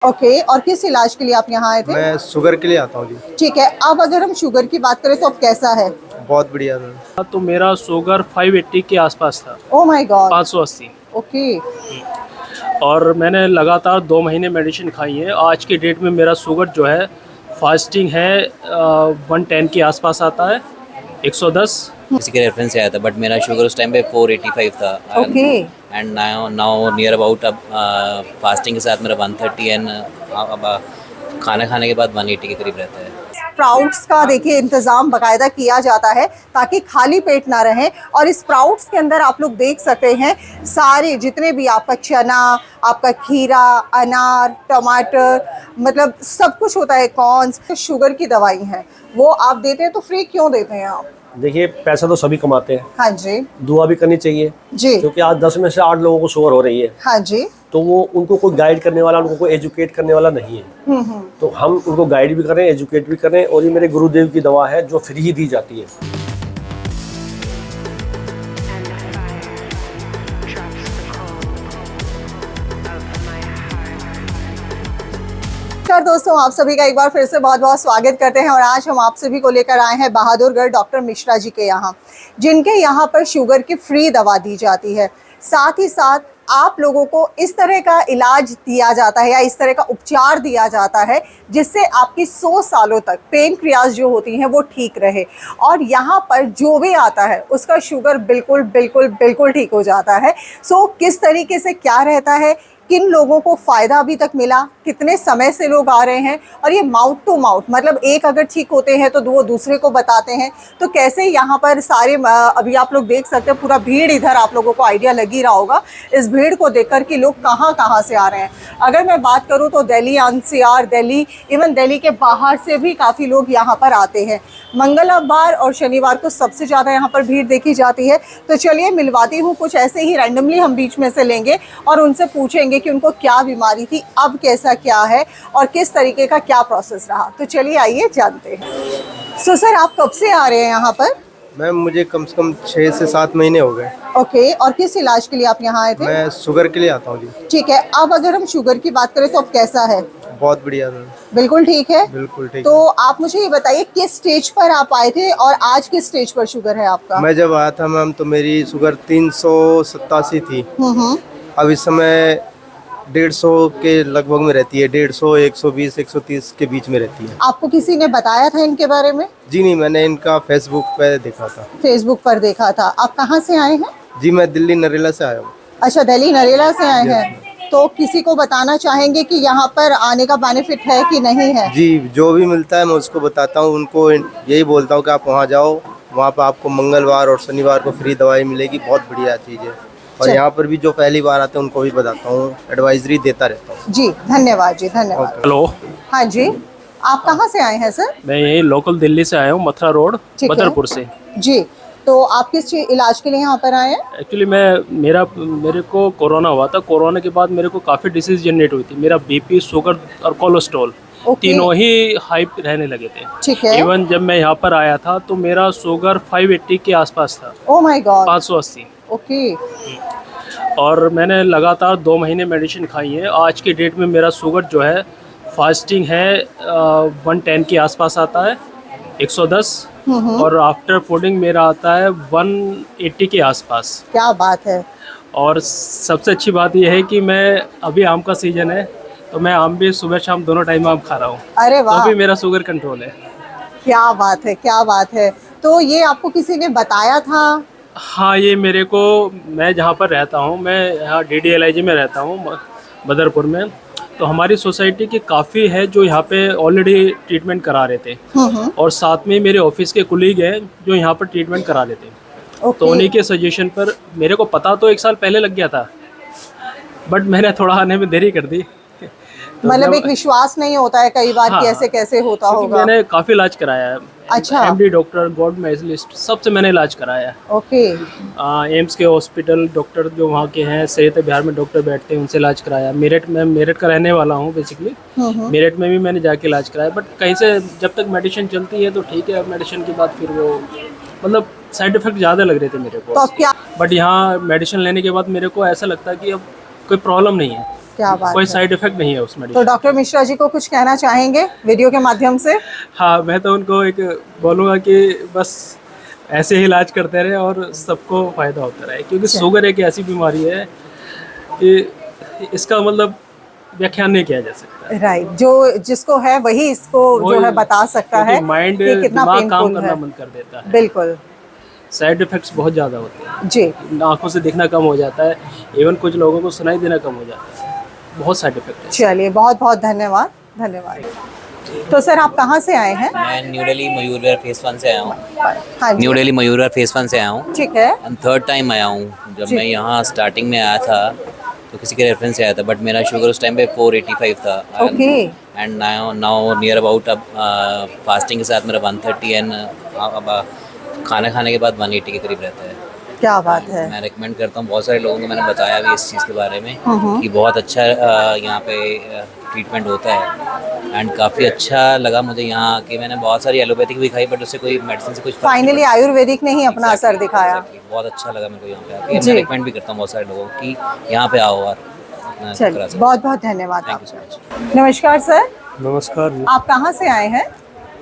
Okay, और किस इलाज के लिए आप यहाँ आए थे? मैं शुगर के लिए आता हूँ जी। ठीक है, अब अगर हम शुगर की बात करें तो अब कैसा है? बहुत बढ़िया था। तो मेरा शुगर 580 के आसपास था। Oh my God. 580। ओके। और मैंने लगातार 2 महीने मेडिसिन खाई है। आज की डेट में मेरा शुगर जो है फास्टिंग है 110 के आसपास आता है, 110। किसी के रेफरेंस से आया था, बट मेरा शुगर उस टाइम पे 485 था। Okay. And now near about अब फास्टिंग के साथ मेरा 130 एंड अब खाना खाने के बाद 180 के करीब रहता है। स्प्राउट्स का देखिए इंतज़ाम बाकायदा किया जाता है ताकि खाली पेट ना रहें, और इस स्प्राउट्स के अंदर आप लोग देख सकते हैं सारे जितने भी आपका चना, आपका खीरा, अनार, टमाटर, मतलब सब कुछ होता है, कॉर्न्स। शुगर की दवाई है वो आप देते हैं तो फ्री क्यों देते हैं आप? देखिए, पैसा तो सभी कमाते हैं, हाँ जी दुआ भी करनी चाहिए जी। क्योंकि आज 10 में से 8 लोगों को शुगर हो रही है, हाँ जी। तो वो उनको कोई गाइड करने वाला, उनको कोई एजुकेट करने वाला नहीं है। तो हम उनको गाइड भी करें, एजुकेट भी करें, और ये मेरे गुरुदेव की दवा है जो फ्री ही दी जाती है। नमस्कार दोस्तों, आप सभी का एक बार फिर से बहुत बहुत स्वागत करते हैं। और आज हम आप सभी को लेकर आए हैं बहादुरगढ़ डॉक्टर मिश्रा जी के यहाँ, जिनके यहाँ पर शुगर की फ्री दवा दी जाती है। साथ ही साथ आप लोगों को इस तरह का इलाज दिया जाता है या इस तरह का उपचार दिया जाता है जिससे आपकी 100 सालों तक पेनक्रियाज जो होती हैं वो ठीक रहे, और यहाँ पर जो भी आता है उसका शुगर बिल्कुल बिल्कुल बिल्कुल ठीक हो जाता है। सो किस तरीके से क्या रहता है, किन लोगों को फ़ायदा अभी तक मिला, कितने समय से लोग आ रहे हैं, और ये माउथ टू माउथ, मतलब एक अगर ठीक होते हैं तो वो दूसरे को बताते हैं, तो कैसे यहाँ पर सारे अभी आप लोग देख सकते हैं पूरा भीड़, इधर आप लोगों को आइडिया लग ही रहा होगा इस भीड़ को देखकर कि लोग कहाँ कहाँ से आ रहे हैं। अगर मैं बात करूँ तो दिल्ली, एनसीआर, दिल्ली, इवन दिल्ली के बाहर से भी काफ़ी लोग यहाँ पर आते हैं। मंगलवार और शनिवार को सबसे ज़्यादा यहाँ पर भीड़ देखी जाती है। तो चलिए मिलवाती हूँ, कुछ ऐसे ही रैंडमली हम बीच में से लेंगे और उनसे पूछेंगे कि उनको क्या बीमारी थी, अब कैसा क्या है, और किस तरीके का क्या प्रोसेस रहा। तो चलिए आइए जानते हैं। सो सर, आप कब से आ रहे हैं यहाँ पर? मैम मुझे कम से कम 6 से 7 महीने हो गए। ओके, और किस इलाज के लिए आप यहाँ आए थे? मैं शुगर के लिए आता हूँ जी। ठीक है, अब अगर हम शुगर की बात करें तो अब कैसा है? बहुत बढ़िया था। बिल्कुल ठीक है। बिल्कुल ठीक। तो आप मुझे ये बताइए किस स्टेज पर आप आए थे और आज किस स्टेज पर शुगर है आपका? मैं जब आया था मैम तो मेरी शुगर 387 थी। अब इस समय 150 के लगभग में रहती है, 150, 120, 130 के बीच में रहती है। आपको किसी ने बताया था इनके बारे में? जी नहीं, मैंने इनका फेसबुक पे देखा था। फेसबुक पर देखा था। आप कहाँ से आए हैं? जी मैं दिल्ली नरेला से आया हूँ। अच्छा, दिल्ली नरेला से आए हैं। तो किसी को बताना चाहेंगे कि यहाँ पर आने का बेनिफिट है कि नहीं है? जी, जो भी मिलता है मैं उसको बताता हूँ, उनको यही बोलता हूँ कि आप वहाँ जाओ, वहाँ पर आपको मंगलवार और शनिवार को फ्री दवाई मिलेगी। बहुत बढ़िया चीज़ है। और यहाँ पर भी जो पहली बार आते हैं उनको भी बताता हूँ, एडवाइजरी देता रहता हूँ। जी धन्यवाद जी, धन्यवाद। हेलो, हाँ जी, आप कहाँ से आए हैं सर? मैं यही लोकल दिल्ली से आया हूँ, मथुरा रोड, ठीक है। बदरपुर से। जी, तो आप किस इलाज के लिए यहाँ पर आए हैं? एक्चुअली मेरे को कोरोना हुआ था। कोरोना के बाद मेरे को काफ़ी डिसीज जनरेट हुई थी। मेरा बीपी, शुगर और कोलेस्ट्रॉल तीनों ही हाई रहने लगे थे। ठीक है। इवन जब मैं यहाँ पर आया था तो मेरा शुगर 580 के आसपास था। Oh my God. 580। ओके। और मैंने लगातार 2 महीने मेडिसिन खाई है। आज की डेट में मेरा शुगर जो है फास्टिंग है 110 के आसपास आता है, 110। और आफ्टर फूडिंग मेरा आता है 180 के आसपास। क्या बात है। और सबसे अच्छी बात यह है कि मैं अभी आम का सीज़न है तो मैं आम भी सुबह शाम दोनों टाइम आम खा रहा हूँ। अरे वाह, तो भी मेरा शुगर कंट्रोल है। क्या बात है, क्या बात है। तो ये आपको किसी ने बताया था? हाँ, ये मेरे को, मैं जहाँ पर रहता हूँ, मैं यहाँ DDLIG में रहता हूँ बदरपुर में। तो हमारी सोसाइटी की काफ़ी है जो यहाँ पे ऑलरेडी ट्रीटमेंट करा रहे थे, और साथ में मेरे ऑफिस के कुलीग हैं जो यहाँ पर ट्रीटमेंट करा रहे थे। तो उन्हीं के सजेशन पर, मेरे को पता तो 1 साल पहले लग गया था, बट मैंने थोड़ा आने में देरी कर दी। तो मतलब एक विश्वास नहीं होता है कई बार हाँ, कि ऐसे कैसे होता होगा। मैंने काफ़ी इलाज कराया है। अच्छा। MD डॉक्टर, गॉड मेडलिस्ट, सबसे मैंने इलाज कराया है। ओके। एम्स के हॉस्पिटल डॉक्टर जो वहाँ के हैं, सेहत बिहार में डॉक्टर बैठते हैं, उनसे इलाज कराया। मेरठ का रहने वाला हूँ बेसिकली। मेरठ में भी मैंने जाके इलाज कराया, बट कहीं से जब तक मेडिसिन चलती है तो ठीक है। मेडिसिन के बाद फिर वो मतलब साइड इफेक्ट ज़्यादा लग रहे थे मेरे को। तो अब क्या? बट यहाँ मेडिसिन लेने के बाद मेरे को ऐसा लगता है कि अब कोई प्रॉब्लम नहीं है। क्या बात कोई है। साइड इफेक्ट नहीं है उसमें। तो डॉक्टर मिश्रा जी को कुछ कहना चाहेंगे वीडियो के माध्यम से? हाँ, मैं तो उनको एक बोलूँगा कि बस ऐसे ही इलाज करते रहे और सबको फ़ायदा होता रहे, क्योंकि शुगर एक ऐसी बीमारी है कि इसका मतलब व्याख्यान नहीं किया जा सकता। राइट, जो जिसको है वही इसको जो है बता सकता है माइंड कि कितना दिमाग काम पेनफुल करना है। बंद कर देता है। बिल्कुल साइड इफेक्ट्स बहुत ज़्यादा होते हैं, जी। आँखों से दिखना कम हो जाता है, इवन कुछ लोगों को सुनाई देना कम हो जाता है, बहुत साइड इफेक्ट है। चलिए, बहुत बहुत धन्यवाद, धन्यवाद। तो सर आप कहाँ से आए हैं? मैं न्यू दिल्ली मयूर विहार फेज 1 से आया हूँ। हाँ जी, न्यू दिल्ली मयूर विहार फेज 1 से आया हूँ ठीक है। एंड थर्ड टाइम आया हूँ। जब जी। मैं यहाँ स्टार्टिंग में आया था तो किसी के रेफरेंस से आया था, बट मेरा शुगर उस टाइम पे 485 था। Okay. And now near about अब फास्टिंग के साथ मेरा 130 एंड अब खाना खाने के बाद 180 के करीब रहता है। क्या बात है। मैं रिकमेंड करता हूँ, बहुत सारे लोगों को मैंने बताया भी इस चीज़ के बारे में कि बहुत अच्छा यहाँ पे ट्रीटमेंट होता है एंड काफ़ी अच्छा लगा मुझे यहाँ आके। मैंने बहुत सारी एलोपैथिक भी खाई, बट उससे कोई मेडिसिन से कुछ फर्क नहीं फाइनली आयुर्वेदिक ने ही अपना असर दिखाया। पड़ा। बहुत अच्छा लगा मेरे को यहाँ पे आके। जी। मैं रिकमेंड भी करता हूँ बहुत सारे लोगों को कि यहाँ पे आओ और अपना चलिए, करा सकते। बहुत बहुत धन्यवाद थैंक यू सो आपका। मच। नमस्कार सर, नमस्कार जी। आप कहाँ से आए हैं?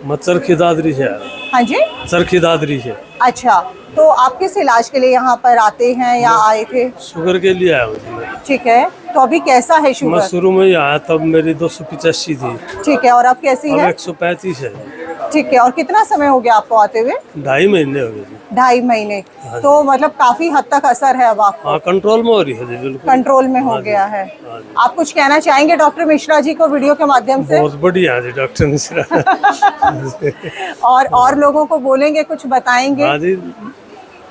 मैं चरखी दादरी से आया। हाँ जी, चरखी दादरी से अच्छा। तो आप किस इलाज के लिए यहाँ पर आते हैं या आए थे? शुगर के लिए आया हूँ जी मैं। ठीक है, तो अभी कैसा है मैं शुगर? शुरू में ही आया तब मेरी 285 थी, ठीक है, और अब कैसी अब है? 135 है। ठीक है, और कितना समय हो गया आपको आते हुए? 2.5 महीने हो गए जी। 2.5 महीने। तो मतलब काफी हद तक असर है अब आपको, हाँ, कंट्रोल में हो रही है जी, बिल्कुल कंट्रोल में हो हाँ जी, गया है। हाँ जी। आप कुछ कहना चाहेंगे डॉक्टर मिश्रा जी को वीडियो के माध्यम से? बहुत बढ़िया जी डॉक्टर मिश्रा। और लोगों को बोलेंगे, कुछ बताएंगे? हाँ जी,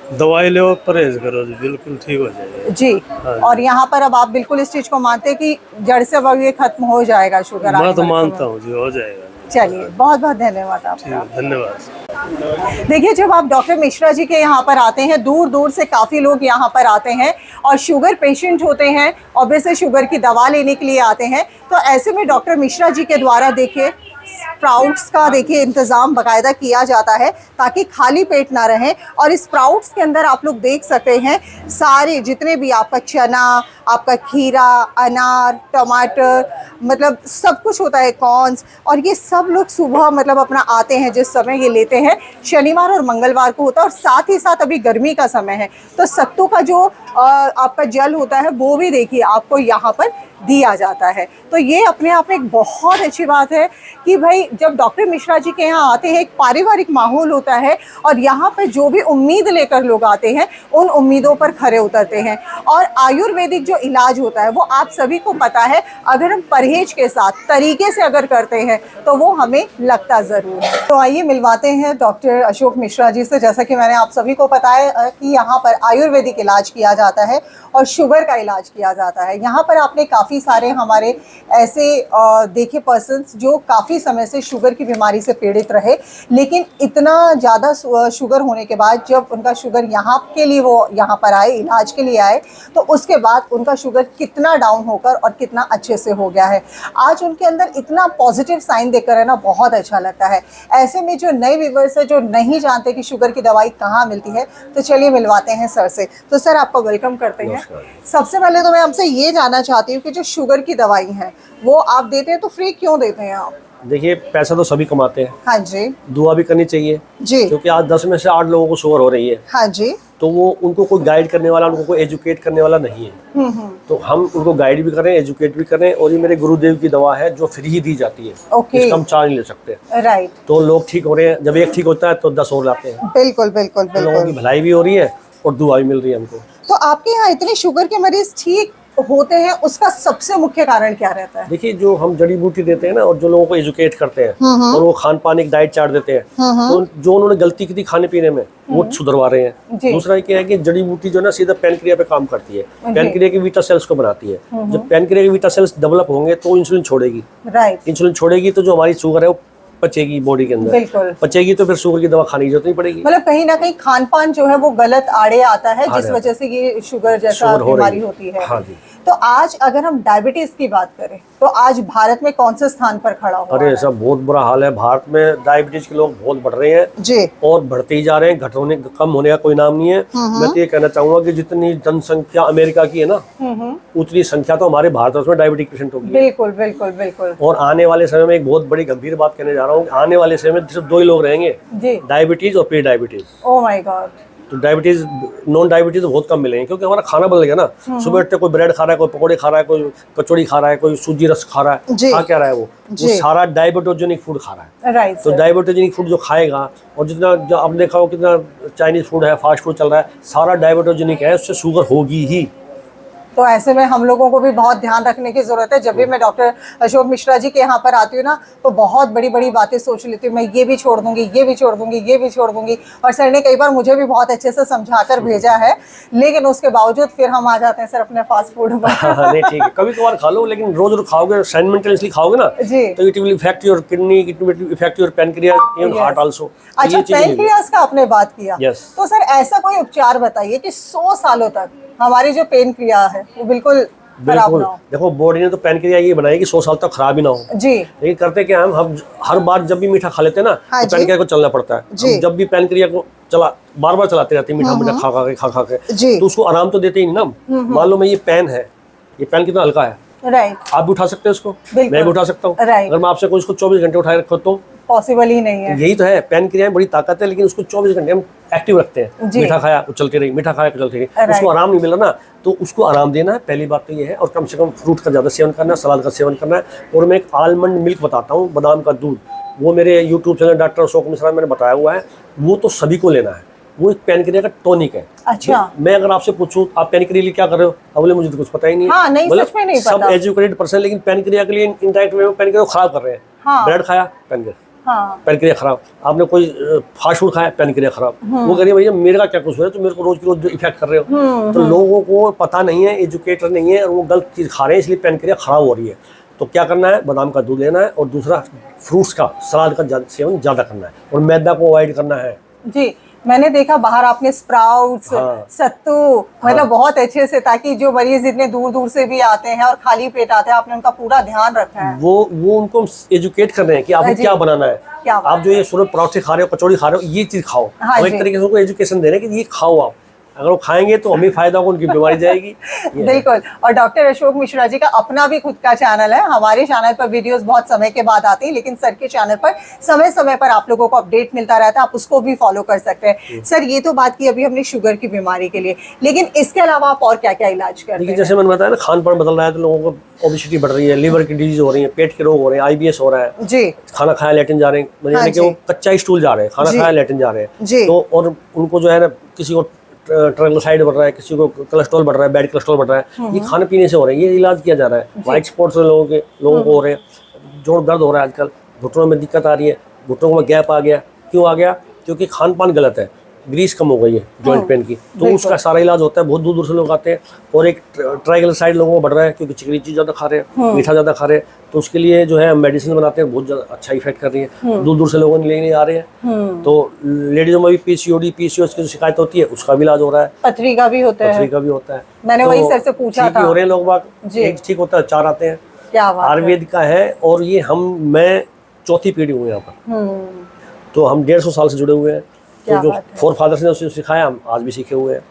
दवाई लो, परहेज करो जी, बिल्कुल ठीक हो जाएगा जी। और यहाँ पर अब आप बिल्कुल इस चीज को मानते हैं कि जड़ से अब ये खत्म हो जाएगा शुगर? आने मैं तो वाले मानता समय हूँ जी, हो जाएगा। चलिए, बहुत बहुत धन्यवाद ठीक आपका। है, धन्यवाद। देखिए, जब आप डॉक्टर मिश्रा जी के यहाँ पर आते हैं, दूर दूर से काफ़ी लोग यहाँ पर आते हैं और शुगर पेशेंट होते हैं, ऑब्वियसली शुगर की दवा लेने के लिए आते हैं। तो ऐसे में डॉक्टर मिश्रा जी के द्वारा देखिए स्प्राउट्स का देखिए इंतज़ाम बाकायदा किया जाता है ताकि खाली पेट ना रहें। और इस स्प्राउट्स के अंदर आप लोग देख सकते हैं सारे जितने भी आपका चना, आपका खीरा, अनार, टमाटर, मतलब सब कुछ होता है, कॉर्न्स, और ये सब लोग सुबह मतलब अपना आते हैं, जिस समय ये लेते हैं शनिवार और मंगलवार को होता है। और साथ ही साथ अभी गर्मी का समय है तो सत्तू का जो आपका जल होता है वो भी देखिए आपको यहाँ पर दिया जाता है। तो ये अपने आप में एक बहुत अच्छी बात है कि भाई जब डॉक्टर मिश्रा जी के यहाँ आते हैं एक पारिवारिक माहौल होता है और यहाँ पर जो भी उम्मीद लेकर लोग आते हैं उन उम्मीदों पर खरे उतरते हैं। और आयुर्वेदिक जो इलाज होता है वो आप सभी को पता है, अगर हम परहेज के साथ तरीके से अगर करते हैं तो वो हमें लगता ज़रूर है। तो आइए मिलवाते हैं डॉक्टर अशोक मिश्रा जी से। जैसा कि मैंने आप सभी को बताया कि यहाँ पर आयुर्वेदिक इलाज किया जाता है और शुगर का इलाज किया जाता है। यहाँ पर आपने काफ़ी सारे हमारे ऐसे देखे पर्सन्स जो काफ़ी समय से शुगर की बीमारी से पीड़ित रहे, लेकिन इतना ज़्यादा शुगर होने के बाद जब उनका शुगर यहाँ के लिए वो यहाँ पर आए, इलाज के लिए आए, तो उसके बाद उनका शुगर कितना डाउन होकर और कितना अच्छे से हो गया है। आज उनके अंदर इतना पॉजिटिव साइन देखकर है ना, बहुत अच्छा लगता है। ऐसे में जो नए व्यूअर्स है जो नहीं जानते कि शुगर की दवाई कहाँ मिलती है, तो चलिए मिलवाते हैं सर से। तो सर आपका वेलकम करते हैं। सबसे पहले तो मैं आपसे ये जानना चाहती हूँ कि जो शुगर की दवाई है वो आप देते हैं तो फ्री क्यों देते हैं आप? देखिए, पैसा तो सभी कमाते हैं, हाँ जी दुआ भी करनी चाहिए जी, क्योंकि आज 10 में से 8 लोगों को शुगर हो रही है, हाँ जी, तो वो उनको कोई गाइड करने वाला, उनको कोई एजुकेट करने वाला नहीं है। तो हम उनको गाइड भी करें, एजुकेट भी करें, और ये मेरे गुरुदेव की दवा है जो फ्री ही दी जाती है। ओके। इसका हम चार्ज नहीं ले सकते। राइट, तो लोग ठीक हो रहे हैं, जब एक ठीक होता है तो 10 और लाते हैं। बिल्कुल बिल्कुल तो लोगों की बिल्कुल। भलाई भी हो रही है और दुआ भी मिल रही है हमको। तो आपके यहाँ इतने शुगर के मरीज ठीक होते हैं, उसका सबसे मुख्य कारण क्या रहता है? देखिए, जो हम जड़ी बूटी देते हैं ना, और जो लोगों को एजुकेट करते हैं और वो खान पान एक डाइट चार्ट देते हैं, तो जो उन्होंने गलती की थी खाने पीने में वो सुधरवा रहे हैं। जी। दूसरा क्या है कि जड़ी बूटी जो है ना सीधा पैनक्रिया पे काम करती है, पैनक्रिया के बीटा सेल्स को बनाती है। जब पैनक्रिया के बीटा सेल्स डेवलप होंगे तो इंसुलिन छोड़ेगी, राइट, इंसुलिन छोड़ेगी तो जो हमारी शुगर है वो पचेगी बॉडी के अंदर, बिल्कुल। पचेगी तो फिर शुगर की दवा खाने की जरूरत नहीं पड़ेगी। मतलब कहीं ना कहीं खान पान जो है वो गलत आड़े आता है, जिस आड़े वजह से ये शुगर जैसा शुगर हो रही बीमारी है। होती है। हाँ जी। तो आज अगर हम डायबिटीज की बात करें तो आज भारत में कौन से स्थान पर खड़ा हुआ अरे है? ऐसा बहुत बुरा हाल है, भारत में डायबिटीज के लोग बहुत बढ़ रहे हैं जी। और बढ़ते ही जा रहे हैं, कम होने का कोई नाम नहीं है। मैं तो ये कहना चाहूंगा कि जितनी जनसंख्या अमेरिका की है ना, उतनी संख्या तो हमारे भारत में डायबिटिक पेशेंट होगी। बिल्कुल बिल्कुल बिल्कुल। और आने वाले समय में एक बहुत बड़ी गंभीर बात कहने जा रहा हूँ, आने वाले समय में सिर्फ 2 ही लोग रहेंगे, जी। डायबिटीज और pre diabetes. Oh my God. तो डायबिटीज, नॉन डायबिटीज तो बहुत कम मिलेंगे, क्योंकि हमारा खाना बदल गया ना। सुबह उठते कोई ब्रेड खा रहा है, कोई पकौड़े खा रहा है, कोई कचौड़ी खा रहा है, कोई सूजी रस खा रहा जी। है, खा क्या रहा है वो सारा डायबिटोजेनिक फूड खा रहा है। राइट। तो डायबिटोजेनिक फूड जो खाएगा, और जितना जो आपने देखा हो कितना चाइनीज फूड है, फास्ट फूड चल रहा है, सारा डायबिटोजेनिक है, उससे शुगर होगी ही। तो ऐसे में हम लोगों को भी बहुत ध्यान रखने की जरूरत है। जब भी मैं डॉक्टर अशोक मिश्रा जी के यहाँ पर आती हूँ ना, तो बहुत बड़ी बड़ी बातें सोच लेती हूँ, मैं ये भी छोड़ दूंगी, ये भी छोड़ दूंगी, ये भी छोड़ दूंगी। और सर ने कई बार मुझे भी बहुत अच्छे से समझाकर भेजा है, लेकिन उसके बावजूद फिर हम आ जाते हैं सर अपने फास्ट फूड में। नहीं ठीक है, कभी कभार खा लो, लेकिन रोज रोज खाओगे, साइमल्टेनियसली खाओगे ना, जी। तो it will effect your kidney, it will effect your pancreas, even heart also. अच्छा, पैनक्रियाज का आपने बात किया। Yes. तो सर ऐसा कोई उपचार बताइए कि 100 सालों तक हमारी जो पेन क्रिया है वो बिल्कुल खराब बिल्कुल, ना हो। देखो बॉडी ने तो पैनक्रिया ये बनाई कि 100 साल तक खराब ही ना हो। जी। लेकिन करते क्या हम हर बार जब भी मीठा खा लेते हैं ना, हाँ तो जी। पैनक्रिया को चलना पड़ता है। जी। हम जब भी पैनक्रिया को बार बार चलाते रहते हैं, मीठा मीठा खा के, जी। तो उसको आराम तो देते ही नहीं ना। मान लो मैं ये पेन है, ये पेन कितना हल्का है, राइट। आप भी उठा सकते हैं उसको, बिल्कुल। मैं भी उठा सकता हूँ। राइट। अगर मैं आपसे कोई इसको 24 घंटे उठाए रखो तो पॉसिबल ही नहीं है। यही तो है, पैनक्रिया में बड़ी ताकत है, लेकिन उसको 24 घंटे हम एक्टिव रखते हैं। जी। मीठा खाया वो चलती रही, मीठा खाया वो चलती रही, Right. उसको आराम नहीं मिला ना, तो उसको आराम देना है, पहली बात तो ये है। और कम से कम फ्रूट का ज़्यादा सेवन करना है, सलाद का सेवन करना है। और मैं एक आलमंड मिल्क बताता हूँ, बादाम का दूध, वो मेरे YouTube channel doctor Ashok Mishra मैंने बताया हुआ है, वो तो सभी को लेना है। वो एक पैनक्रिया का टॉनिक है। अच्छा। मैं अगर आपसे पूछूं आप पैनक्रिया के लिए क्या कर रहे हो, अब बोले मुझे तो कुछ पता ही नहीं है। हाँ, नहीं, मतलब सच में नहीं सब पता। एजुकेटेड पर्सन, लेकिन पैनक्रिया के लिए इनडायरेक्ट वे में पैनक्रिया को खराब कर रहे हैं। हाँ। ब्रेड खाया, पैनक्रिया हाँ। पैनक्रिया खराब, आपने कोई फास्ट फूड खाया, पैनक्रिया खराब। वो कह रही है भैया मेरे का क्या कुछ है, तो मेरे को रोज की रोज इफेक्ट कर रहे हो। तो लोगों को पता नहीं है, एजुकेटर नहीं है, और वो गलत चीज़ खा रहे हैं, इसलिए पैनक्रिया खराब हो रही है। तो क्या करना है, बादाम का दूध लेना है, और दूसरा फ्रूट्स का, सलाद का सेवन ज़्यादा करना है, और मैदा को अवॉइड करना है। जी, मैंने देखा बाहर आपने स्प्राउट्स, हाँ। सत्तू, मतलब बहुत अच्छे से, ताकि जो मरीज इतने दूर दूर से भी आते हैं और खाली पेट आते हैं, आपने उनका पूरा ध्यान रखा है। वो उनको एजुकेट कर रहे हैं कि आपको जी। क्या बनाना है। क्या आप जो ये सुबह पराठे खा रहे हो, कचौड़ी खा रहे हो, ये चीज़ खाओ। हाँ और जी। एक तरीके से उनको एजुकेशन दे रहे हैं कि ये खाओ आप। अगर वो खाएंगे तो हमें फायदा होगा, उनकी बीमारी जाएगी। ये है। बिल्कुल। और डॉक्टर अशोक मिश्रा जी का अपना भी खुद का चैनल है। हमारे चैनल पर वीडियोस बहुत समय के बाद आती हैं, लेकिन सर के चैनल पर समय समय पर आप लोगों को अपडेट मिलता रहता है, आप उसको भी फॉलो कर सकते हैं। सर ये तो बात की अभी हमने शुगर की बीमारी के लिए, लेकिन इसके अलावा आप और क्या क्या इलाज करते देखिए हैं? जैसे मैंने बताया ना, खान पान बदल रहा है, तो लोगों को ओबेसिटी बढ़ रही है, लीवर की डिजीज हो रही है, पेट के रोग हो रहे हैं, IBS हो रहा है, जी। खाना खाया लेटिन जा रहे हैं, हाँ यानी कि जी। वो कच्चा स्टूल जा रहे हैं, खाना जी। खाया लेटिन जा रहे हैं। जी। तो और उनको जो है ना, किसी को ट्राइग्लिसराइड बढ़ रहा है, किसी को कोलेस्ट्रॉल बढ़ रहा है, बैड कोलेस्ट्रॉल बढ़ रहा है, ये खाने पीने से हो रहा है, ये इलाज किया जा रहा है। वाइट स्पॉट्स लोगों को हो रहे हैं, जोड़ दर्द हो रहा है आजकल, घुटनों में दिक्कत आ रही है, घुटनों में गैप आ गया। क्यों आ गया? क्योंकि खान पान गलत है, ग्रीस कम हो गई है जॉइंट पेन की, तो उसका सारा इलाज होता है। बहुत दूर दूर से लोग आते हैं। और एक ट्राइग्लिसराइड लोगों को बढ़ रहा है, क्योंकि चिकनी चीज़ ज़्यादा खा रहे हैं, मीठा ज़्यादा खा रहे हैं, तो उसके लिए जो है मेडिसिन बनाते हैं, बहुत ज़्यादा अच्छा इफेक्ट कर रही है। दूर दूर से लोगों ने लेने आ रहे हैं। तो लेडीज़ों में भी PCOS की जो शिकायत होती है, उसका भी इलाज हो रहा है, पथरी का भी होता पथरी है। का भी होता है। मैंने तो वही सर से पूछा ठीक ही था। हो रहे हैं लोग बाग, जी। एक ठीक होता है, 4 आते हैं। क्या बात है। आयुर्वेद का है, और ये मैं चौथी पीढ़ी हूँ यहाँ पर, तो हम 150 साल से जुड़े हुए हैं। क्या तो जो बात है। फोर फादर्स ने उसे सिखाया, हम आज भी सीखे हुए हैं।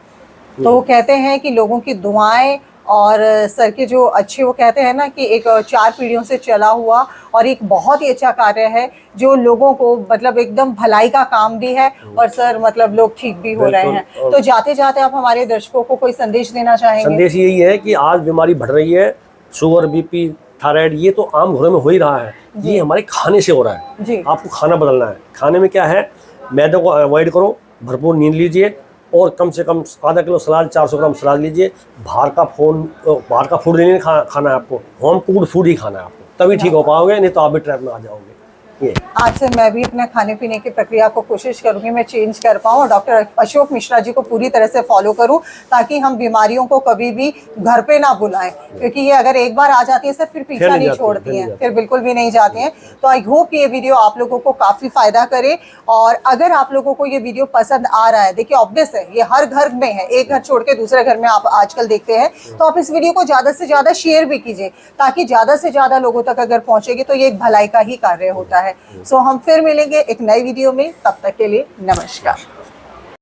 तो वो कहते हैं कि लोगों की दुआएं और सर के जो अच्छे, वो कहते हैं ना कि एक 4 पीढ़ियों से चला हुआ और एक बहुत ही अच्छा कार्य है, जो लोगों को मतलब एकदम भलाई का काम भी है, और सर मतलब लोग ठीक भी हो रहे हैं। बिल्कुल। तो जाते जाते आप हमारे दर्शकों को कोई संदेश देना चाहेंगे? संदेश यही है कि आज बीमारी बढ़ रही है, शुगर, BP, थायराइड, ये तो आम घरों में हो ही रहा है। ये हमारे खाने से हो रहा है। जी। आपको खाना बदलना है। खाने में क्या है, मैदे को अवॉइड करो, भरपूर नींद लीजिए, और कम से कम आधा किलो सलाद, 400 ग्राम सलाद लीजिए। बाहर का फूड नहीं खाना है आपको, होम कुक्ड फूड ही खाना है आपको, तभी ठीक हो पाओगे, नहीं तो आप भी ट्रैप में आ जाओगे। ये आज से मैं भी अपने खाने पीने की प्रक्रिया को कोशिश करूंगी मैं चेंज कर पाऊँ और डॉक्टर अशोक मिश्रा जी को पूरी तरह से फॉलो करूं, ताकि हम बीमारियों को कभी भी घर पे ना बुलाएं, क्योंकि ये अगर एक बार आ जाती है सर फिर पीछा नहीं नहीं जाती, छोड़ती फिर नहीं हैं, जाती। फिर बिल्कुल भी नहीं जाती हैं। तो आई होप ये वीडियो आप लोगों को काफ़ी फ़ायदा करे। और अगर आप लोगों को ये वीडियो पसंद आ रहा है, देखिए ऑब्वियस है ये हर घर में है, एक घर छोड़ के दूसरे घर में आप आजकल देखते हैं, तो आप इस वीडियो को ज़्यादा से ज़्यादा शेयर भी कीजिए, ताकि ज़्यादा से ज़्यादा लोगों तक अगर पहुँचेगी तो ये एक भलाई का ही कार्य होता है। सो हम फिर मिलेंगे एक नई वीडियो में, तब तक के लिए नमस्कार।